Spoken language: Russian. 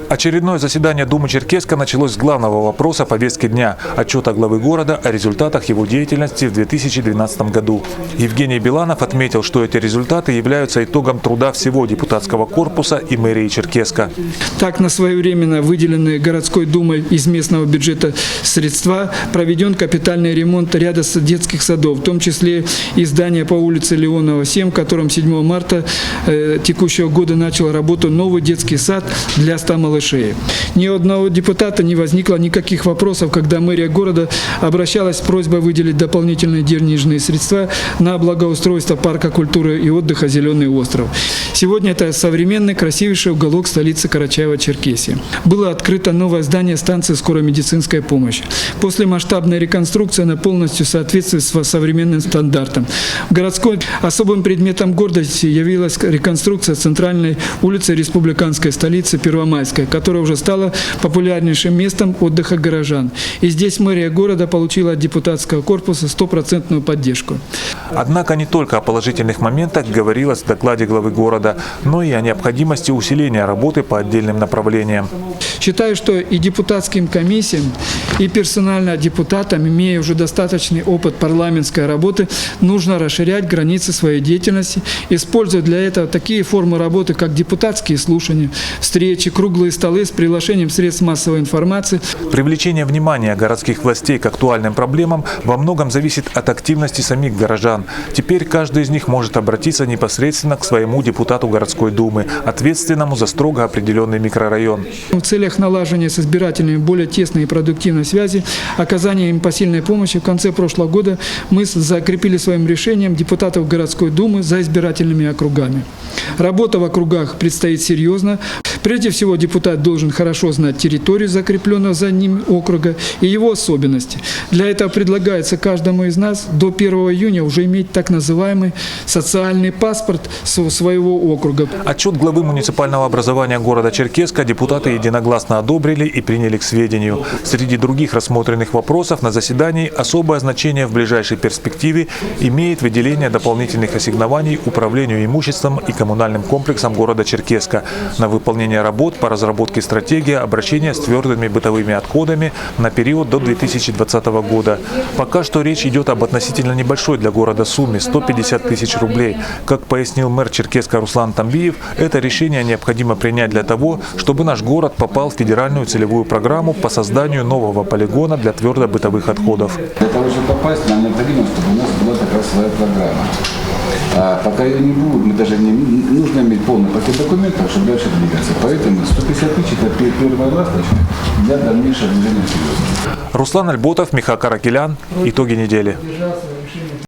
Очередное заседание Думы Черкесска началось с главного вопроса повестки дня – отчета главы города о результатах его деятельности в 2012 году. Евгений Биланов отметил, что эти результаты являются итогом труда всего депутатского корпуса и мэрии Черкесска. Так, на своевременно выделенные городской думой из местного бюджета средства проведен капитальный ремонт ряда детских садов, в том числе и здание по улице Леонова, 7, в котором 7 марта текущего года начал работу новый детский сад для 100 малышей. Ни у одного депутата не возникло никаких вопросов, когда мэрия города обращалась с просьбой выделить дополнительные денежные средства на благоустройство парка культуры и отдыха «Зеленый остров». Сегодня это современный, красивейший уголок столицы Карачаево-Черкесии. Было открыто новое здание станции скорой медицинской помощи. После масштабной реконструкции она полностью соответствует современным стандартам. Городской особым предметом гордости явилась реконструкция центральной улицы республиканской столицы Первомайской, которая уже стала популярнейшим местом отдыха горожан. И здесь мэрия города получила от депутатского корпуса 100% поддержку. Однако не только о положительных моментах говорилось в докладе главы города, но и о необходимости усиления работы по отдельным направлениям. Считаю, что и депутатским комиссиям, и персонально депутатам, имея уже достаточный опыт парламентской работы, нужно расширять границы своей деятельности, используя для этого такие формы работы, как депутатские слушания, встречи, круглые столы с приглашением средств массовой информации. Привлечение внимания городских властей к актуальным проблемам во многом зависит от активности самих горожан. Теперь каждый из них может обратиться непосредственно к своему депутату городской думы, ответственному за строго определенный микрорайон. В целях налаживания с избирателями более тесной и продуктивной связи, оказания им посильной помощи в конце прошлого года мы закрепили своим решением депутатов городской думы за избирательными округами. Работа в округах предстоит серьезно. Прежде всего, депутат должен хорошо знать территорию закрепленного за ним округа и его особенности. Для этого предлагается каждому из нас до 1 июня уже иметь так называемый социальный паспорт своего округа. Отчет главы муниципального образования города Черкесска депутаты единогласно одобрили и приняли к сведению. Среди других рассмотренных вопросов на заседании особое значение в ближайшей перспективе имеет выделение дополнительных ассигнований управлению имуществом и коммунальным комплексом города Черкесска на выполнение работ по разработке стратегии обращения с твердыми бытовыми отходами на период до 2020 года. Пока что речь идет об относительно небольшой для города сумме – 150 тысяч рублей. Как пояснил мэр Черкесска Руслан Тамбиев, это решение необходимо принять для того, чтобы наш город попал в федеральную целевую программу по созданию нового полигона для твердобытовых отходов. Для того, чтобы попасть, нам необходимо, чтобы у нас была такая своя программа. А пока ее не будет, мы даже не нужно иметь полный пакет документов, чтобы дальше двигаться. Поэтому 150 тысяч – это первая ласточка для дальнейшего движения вперед. Руслан Альботов, Миха Каракелян. Итоги недели.